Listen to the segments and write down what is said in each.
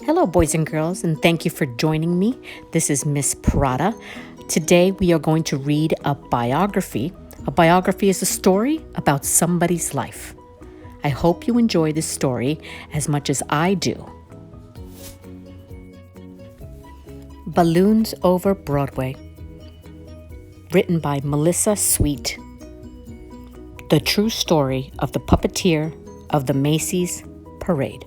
Hello, boys and girls, and thank you for joining me. This is Miss Prada. Today we are going to read a biography. A biography is a story about somebody's life. I hope you enjoy this story as much as I do. Balloons Over Broadway. Written by Melissa Sweet. The true story of the puppeteer of the Macy's parade.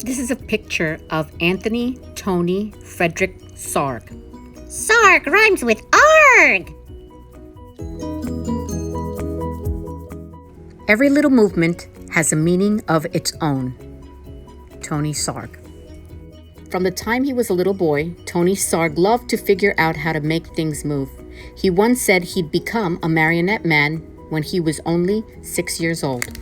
This is a picture of Anthony Tony Frederick Sarg. Sarg rhymes with arg! Every little movement has a meaning of its own. Tony Sarg. From the time he was a little boy, Tony Sarg loved to figure out how to make things move. He once said he'd become a marionette man when he was only 6 years old.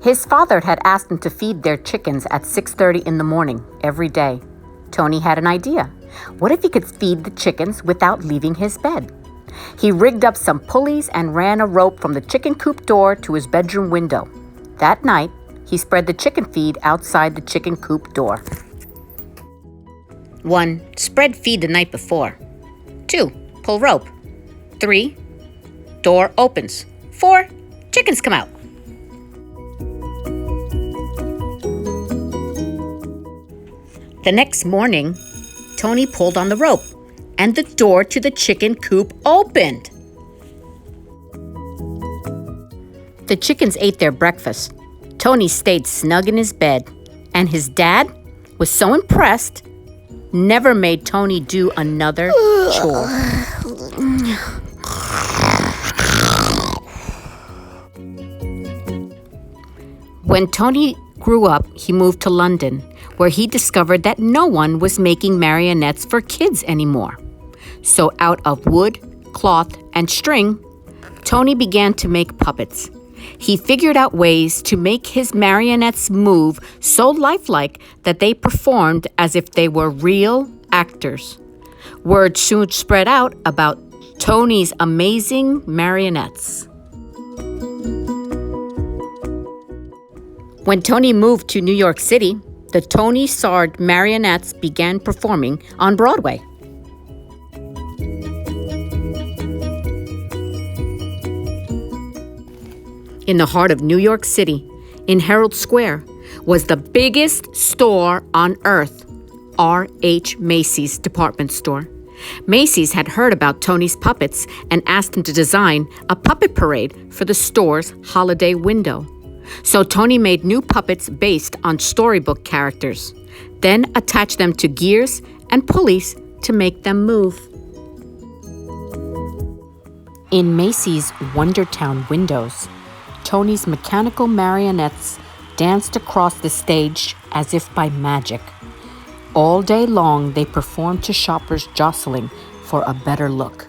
His father had asked him to feed their chickens at 6:30 in the morning every day. Tony had an idea. What if he could feed the chickens without leaving his bed? He rigged up some pulleys and ran a rope from the chicken coop door to his bedroom window. That night, he spread the chicken feed outside the chicken coop door. 1. Spread feed the night before. 2. Pull rope. 3. Door opens. 4. Chickens come out. The next morning, Tony pulled on the rope, and the door to the chicken coop opened. The chickens ate their breakfast. Tony stayed snug in his bed, and his dad was so impressed, never made Tony do another chore. When Tony grew up, he moved to London, where he discovered that no one was making marionettes for kids anymore. So out of wood, cloth, and string, Tony began to make puppets. He figured out ways to make his marionettes move so lifelike that they performed as if they were real actors. Word soon spread out about Tony's amazing marionettes. When Tony moved to New York City, the Tony Sarg marionettes began performing on Broadway. In the heart of New York City, in Herald Square, was the biggest store on earth, R.H. Macy's department store. Macy's had heard about Tony's puppets and asked him to design a puppet parade for the store's holiday window. So Tony made new puppets based on storybook characters, then attached them to gears and pulleys to make them move. In Macy's Wondertown windows, Tony's mechanical marionettes danced across the stage as if by magic. All day long, they performed to shoppers jostling for a better look.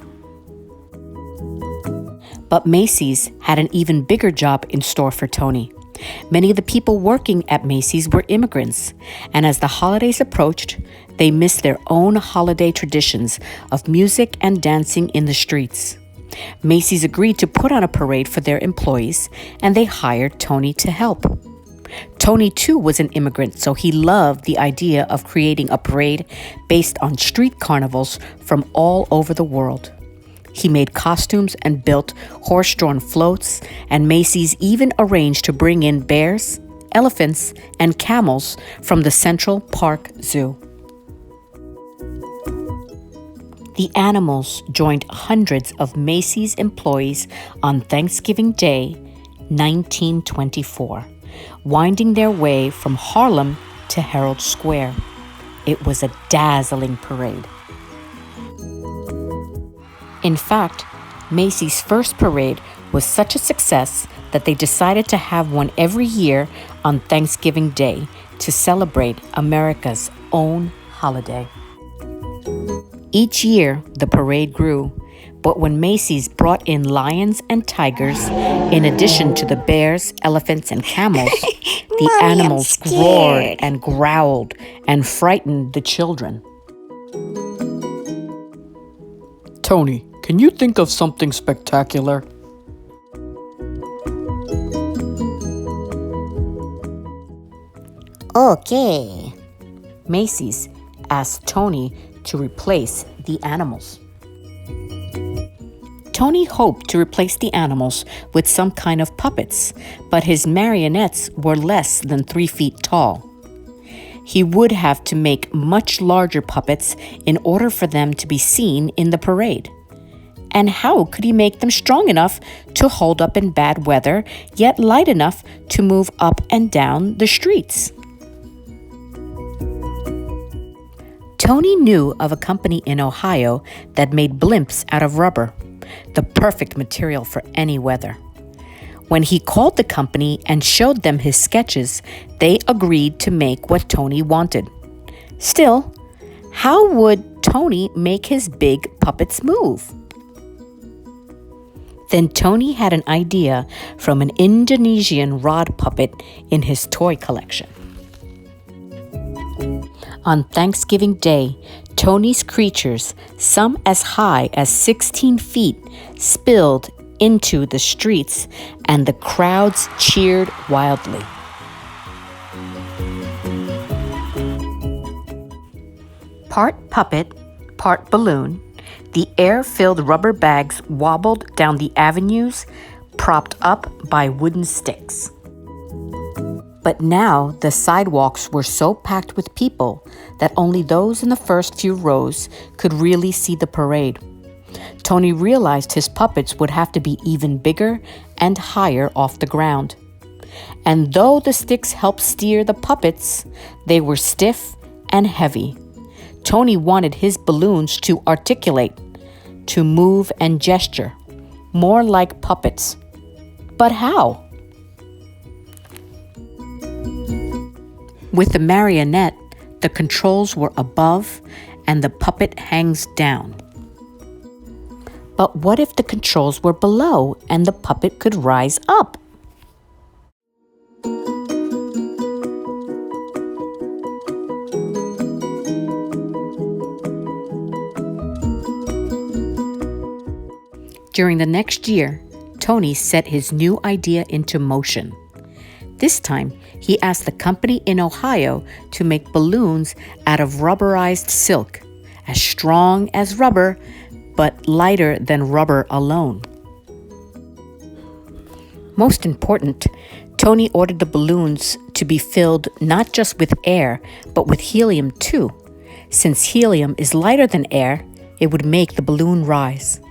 But Macy's had an even bigger job in store for Tony. Many of the people working at Macy's were immigrants, and as the holidays approached, they missed their own holiday traditions of music and dancing in the streets. Macy's agreed to put on a parade for their employees, and they hired Tony to help. Tony, too, was an immigrant, so he loved the idea of creating a parade based on street carnivals from all over the world. He made costumes and built horse-drawn floats, and Macy's even arranged to bring in bears, elephants, and camels from the Central Park Zoo. The animals joined hundreds of Macy's employees on Thanksgiving Day, 1924, winding their way from Harlem to Herald Square. It was a dazzling parade. In fact, Macy's first parade was such a success that they decided to have one every year on Thanksgiving Day to celebrate America's own holiday. Each year, the parade grew, but when Macy's brought in lions and tigers, in addition to the bears, elephants, and camels, the animals roared and growled and frightened the children. Tony, can you think of something spectacular? Okay. Macy's asked Tony to replace the animals. Tony hoped to replace the animals with some kind of puppets, but his marionettes were less than 3 feet tall. He would have to make much larger puppets in order for them to be seen in the parade. And how could he make them strong enough to hold up in bad weather, yet light enough to move up and down the streets? Tony knew of a company in Ohio that made blimps out of rubber, the perfect material for any weather. When he called the company and showed them his sketches, they agreed to make what Tony wanted. Still, how would Tony make his big puppets move? Then Tony had an idea from an Indonesian rod puppet in his toy collection. On Thanksgiving Day, Tony's creatures, some as high as 16 feet, spilled into the streets, and the crowds cheered wildly. Part puppet, part balloon, the air-filled rubber bags wobbled down the avenues, propped up by wooden sticks. But now the sidewalks were so packed with people that only those in the first few rows could really see the parade. Tony realized his puppets would have to be even bigger and higher off the ground. And though the sticks helped steer the puppets, they were stiff and heavy. Tony wanted his balloons to articulate, to move and gesture, more like puppets. But how? With the marionette, the controls were above and the puppet hangs down. But what if the controls were below and the puppet could rise up? During the next year, Tony set his new idea into motion. This time, he asked the company in Ohio to make balloons out of rubberized silk, as strong as rubber, but lighter than rubber alone. Most important, Tony ordered the balloons to be filled not just with air, but with helium too. Since helium is lighter than air, it would make the balloon rise.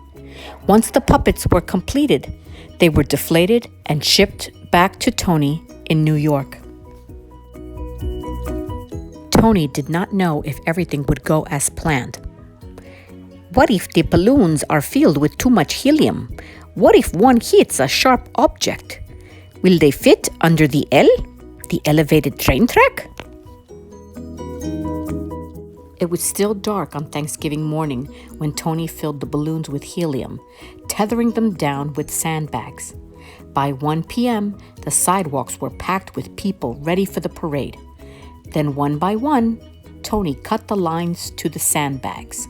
Once the puppets were completed, they were deflated and shipped back to Tony in New York. Tony did not know if everything would go as planned. What if the balloons are filled with too much helium? What if one hits a sharp object? Will they fit under the L, the elevated train track? It was still dark on Thanksgiving morning when Tony filled the balloons with helium, tethering them down with sandbags. By 1 p.m., the sidewalks were packed with people ready for the parade. Then one by one, Tony cut the lines to the sandbags.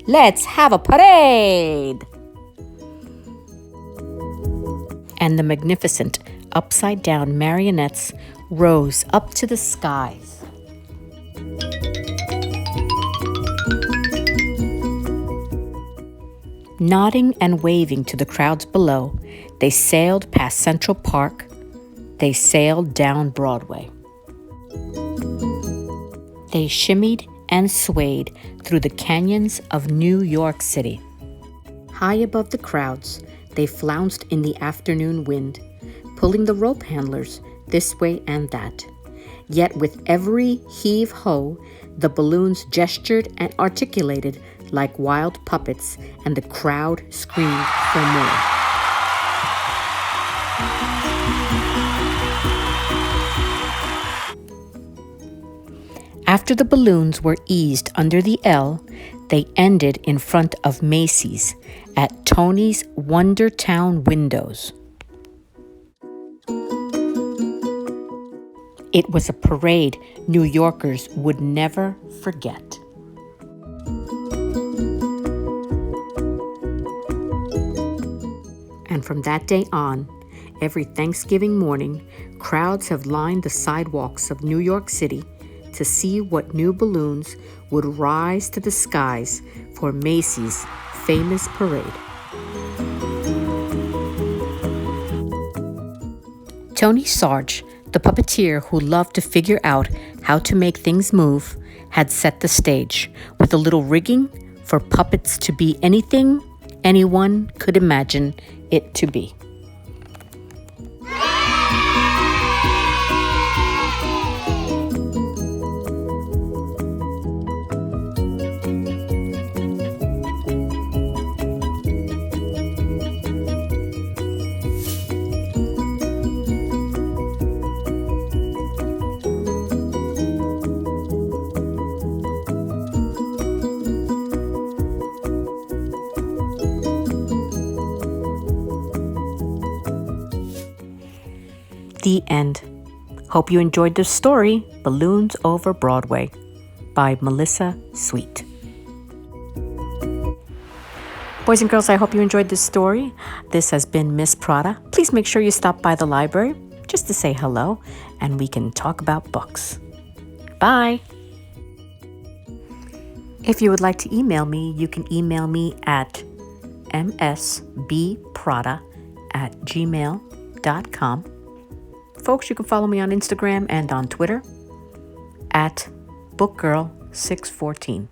Let's have a parade! And the magnificent upside-down marionettes rose up to the skies. Nodding and waving to the crowds below, they sailed past Central Park. They sailed down Broadway. They shimmied and swayed through the canyons of New York City. High above the crowds, they flounced in the afternoon wind, pulling the rope handlers this way and that. Yet with every heave-ho, the balloons gestured and articulated like wild puppets, and the crowd screamed for more. After the balloons were eased under the L, they ended in front of Macy's at Tony's Wondertown windows. It was a parade New Yorkers would never forget. And from that day on, every Thanksgiving morning, crowds have lined the sidewalks of New York City to see what new balloons would rise to the skies for Macy's famous parade. Tony Sarg, the puppeteer who loved to figure out how to make things move, had set the stage with a little rigging for puppets to be anything anyone could imagine it to be. The end. Hope you enjoyed this story, Balloons Over Broadway, by Melissa Sweet. Boys and girls, I hope you enjoyed this story. This has been Miss Prada. Please make sure you stop by the library just to say hello, and we can talk about books. Bye. If you would like to email me, you can email me at msbprada@gmail.com. Folks, you can follow me on Instagram and on Twitter at bookgirl614.